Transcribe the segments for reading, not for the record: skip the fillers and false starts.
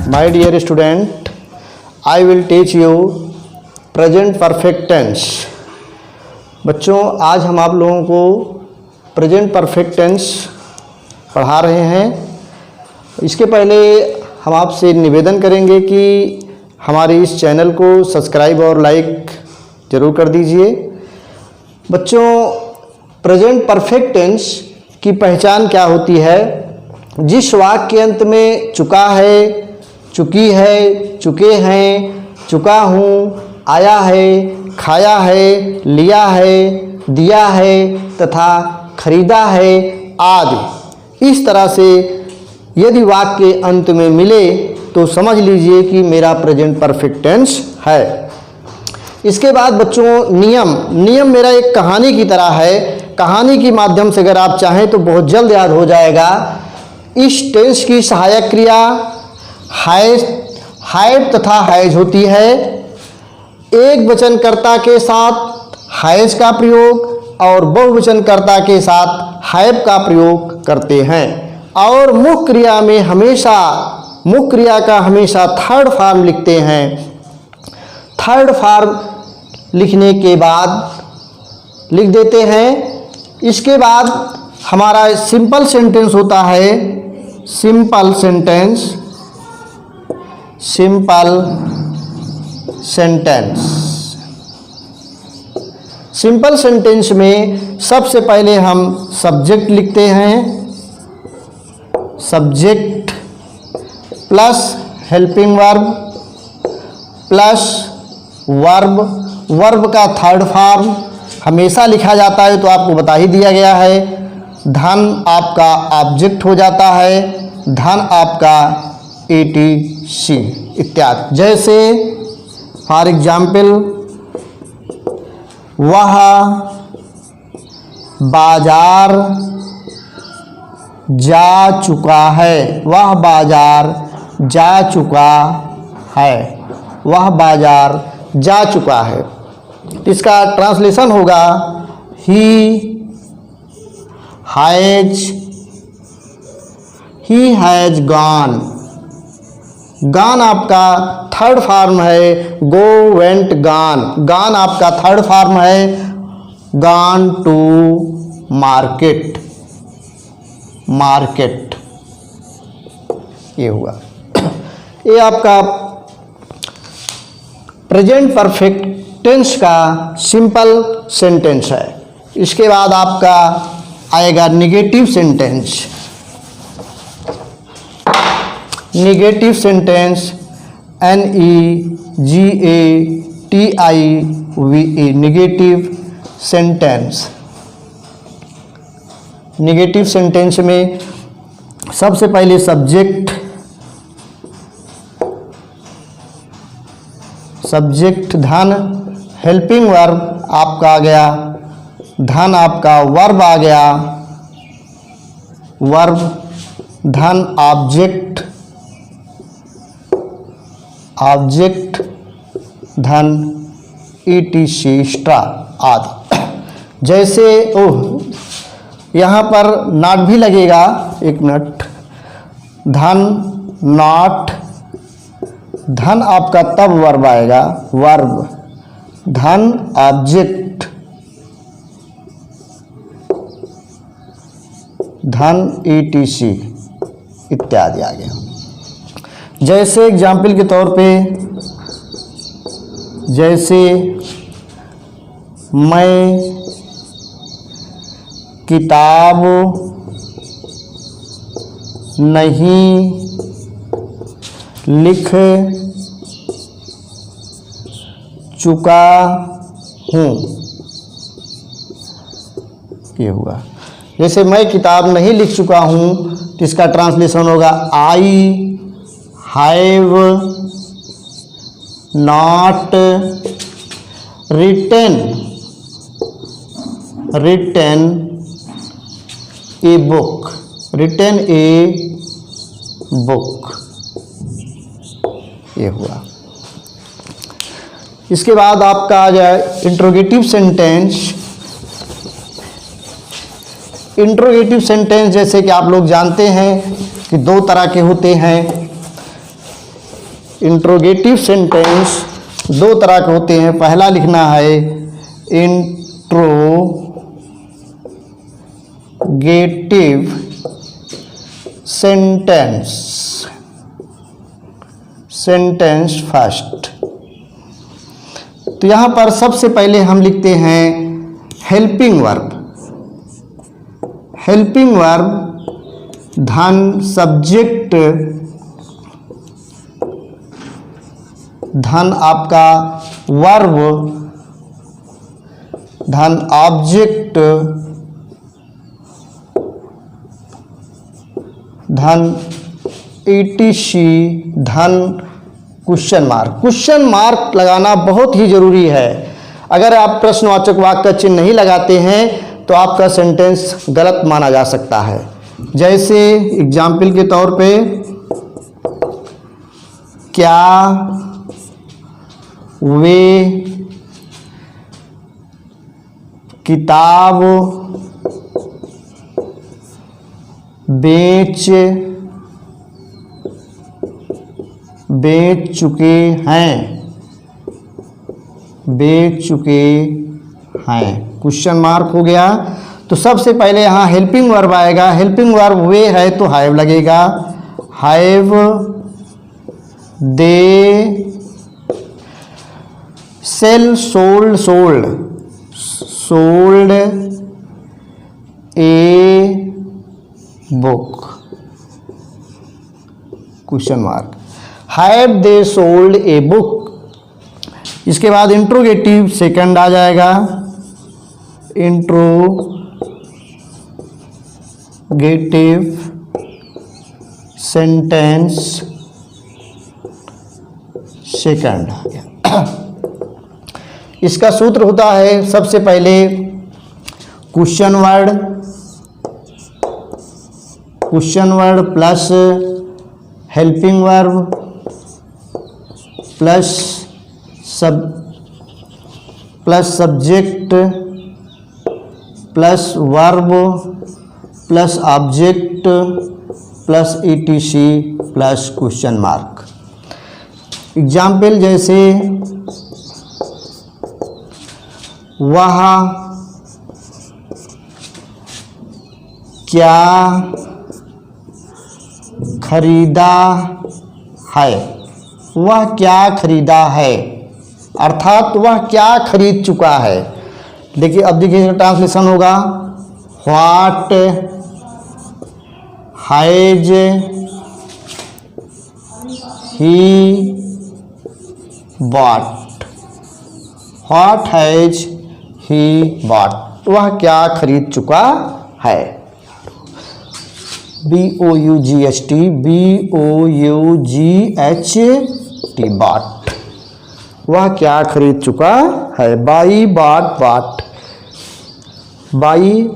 My dear student, I will teach you present perfect tense। बच्चों, आज हम आप लोगों को प्रेजेंट परफेक्ट टेंस पढ़ा रहे हैं। इसके पहले हम आपसे निवेदन करेंगे कि हमारे इस चैनल को सब्सक्राइब और लाइक ज़रूर कर दीजिए। बच्चों, प्रेजेंट परफेक्ट टेंस की पहचान क्या होती है? जिस वाक्य के अंत में चुका है, चुकी है, चुके हैं, चुका हूँ, आया है, खाया है, लिया है, दिया है तथा खरीदा है आदि, इस तरह से यदि वाक्य के अंत में मिले तो समझ लीजिए कि मेरा प्रेजेंट परफेक्ट टेंस है। इसके बाद बच्चों, नियम मेरा एक कहानी की तरह है। कहानी के माध्यम से अगर आप चाहें तो बहुत जल्द याद हो जाएगा। इस टेंस की सहायक क्रिया हैव तथा हैज होती है। एक वचनकर्ता के साथ हैज का प्रयोग और बहुवचनकर्ता के साथ हैव का प्रयोग करते हैं। और मुख्य क्रिया का हमेशा थर्ड फॉर्म लिखते हैं। थर्ड फॉर्म लिखने के बाद लिख देते हैं। इसके बाद हमारा सिंपल सेंटेंस होता है। सिंपल सेंटेंस में सबसे पहले हम सब्जेक्ट लिखते हैं। Subject plus helping verb plus verb का थर्ड फॉर्म हमेशा लिखा जाता है, तो आपको बता ही दिया गया है। धन आपका ऑब्जेक्ट हो जाता है, धन आपका ETC इत्यादि। जैसे फॉर एग्जाम्पल, वह बाजार जा चुका है। वह बाजार जा चुका है। वह बाजार जा चुका है। इसका ट्रांसलेशन होगा ही हैज गॉन। गॉन आपका थर्ड फॉर्म है गो, वेंट, गॉन। गॉन आपका थर्ड फॉर्म है गॉन टू मार्केट। ये हुआ। ये आपका प्रेजेंट परफेक्ट टेंस का सिंपल सेंटेंस है। इसके बाद आपका आएगा negative sentence. Negative sentence NEGATIVE negative sentence. Negative sentence में सबसे पहले सब्जेक्ट धन, हेल्पिंग वर्ब आपका आ गया, धन आपका वर्ब आ गया, वर्ब धन ऑब्जेक्ट धन ETC एक्स्ट्रा आदि। जैसे यहाँ पर नॉट भी लगेगा, एक मिनट। धन नॉट, धन आपका तब वर्ब आएगा, वर्ब धन ऑब्जेक्ट धन ETC इत्यादि आ गया। जैसे एग्जाम्पल के तौर पे, जैसे मैं किताब नहीं लिख चुका हूँ। ये हुआ। जैसे मैं किताब नहीं लिख चुका हूँ तो इसका ट्रांसलेशन होगा I have not written a book. ये हुआ। इसके बाद आपका आ जाए इंट्रोगेटिव सेंटेंस। इंट्रोगेटिव सेंटेंस जैसे कि आप लोग जानते हैं कि दो तरह के होते हैं। इंट्रोगेटिव सेंटेंस दो तरह के होते हैं। पहला लिखना है इंट्रोगेटिव सेंटेंस फर्स्ट। तो यहाँ पर सबसे पहले हम लिखते हैं हेल्पिंग वर्ब। हेल्पिंग वर्ब धन सब्जेक्ट धन आपका वर्ब धन ऑब्जेक्ट धन ETC धन क्वेश्चन मार्क। क्वेश्चन मार्क लगाना बहुत ही जरूरी है। अगर आप प्रश्नवाचक वाक्य का चिन्ह नहीं लगाते हैं तो आपका सेंटेंस गलत माना जा सकता है। जैसे एग्जाम्पल के तौर पे, क्या वे किताब बेच चुके हैं। क्वेश्चन मार्क हो गया। तो सबसे पहले यहाँ हेल्पिंग वर्ब आएगा। हेल्पिंग वर्ब वे है तो हैव लगेगा। Have they sell sold a book question mark. Have they sold a book. इसके बाद इंट्रोगेटिव सेकंड आ जाएगा। इंट्रोगेटिव सेंटेंस सेकंड आ गया। इसका सूत्र होता है सबसे पहले question word plus helping verb plus subject plus verb plus object plus ETC plus question mark. Example जैसे वह क्या खरीदा है। वह क्या खरीदा है अर्थात वह क्या खरीद चुका है। देखिए अब देखिए ट्रांसलेशन होगा, what has he bought. What has he bought, वह क्या खरीद चुका है। BOUGHT बॉट, वह क्या खरीद चुका है। By bot by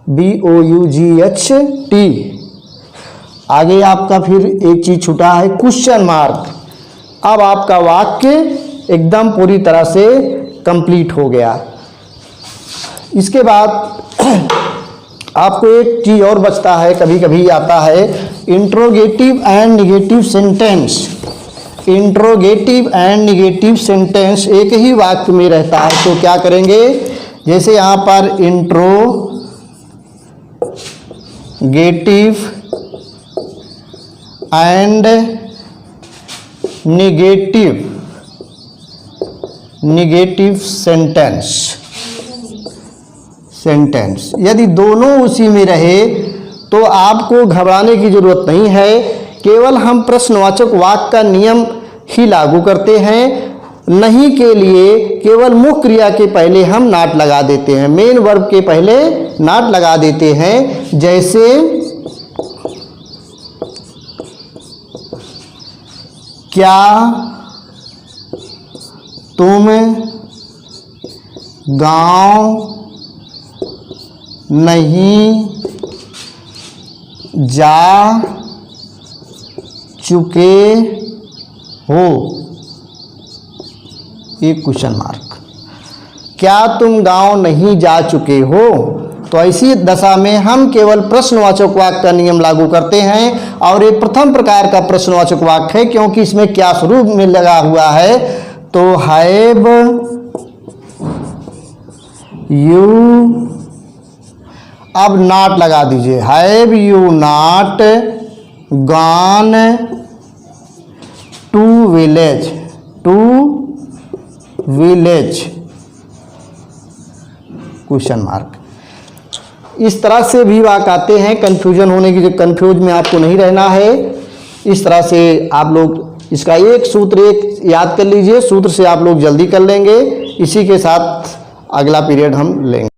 BOUGHT। आगे आपका फिर एक चीज छूटा है क्वेश्चन मार्क। अब आपका वाक्य एकदम पूरी तरह से कंप्लीट हो गया। इसके बाद आपको एक चीज और बचता है, कभी कभी आता है interrogative and negative sentence. Interrogative and negative sentence एक ही वाक्य में रहता है। तो क्या करेंगे, जैसे यहाँ पर इंट्रोगेटिव एंड निगेटिव सेंटेंस यदि दोनों उसी में रहे तो आपको घबराने की जरूरत नहीं है। केवल हम प्रश्नवाचक वाक्य का नियम ही लागू करते हैं। नहीं के लिए केवल मुख्य क्रिया के पहले हम नॉट लगा देते हैं, मेन वर्ब के पहले नॉट लगा देते हैं। जैसे क्या तुम गांव नहीं जा चुके हो। ये क्वेश्चन मार्क। क्या तुम गांव नहीं जा चुके हो। तो ऐसी दशा में हम केवल प्रश्नवाचक वाक्य का नियम लागू करते हैं और ये प्रथम प्रकार का प्रश्नवाचक वाक्य है, क्योंकि इसमें क्या शुरू में लगा हुआ है, तो हैव यू, अब नॉट लगा दीजिए, have you not gone to village, to village question mark. इस तरह से भी वाक्य आते हैं, कंफ्यूजन होने की, जो कंफ्यूज में आपको नहीं रहना है। इस तरह से आप लोग इसका एक सूत्र एक याद कर लीजिए, सूत्र से आप लोग जल्दी कर लेंगे। इसी के साथ अगला पीरियड हम लेंगे।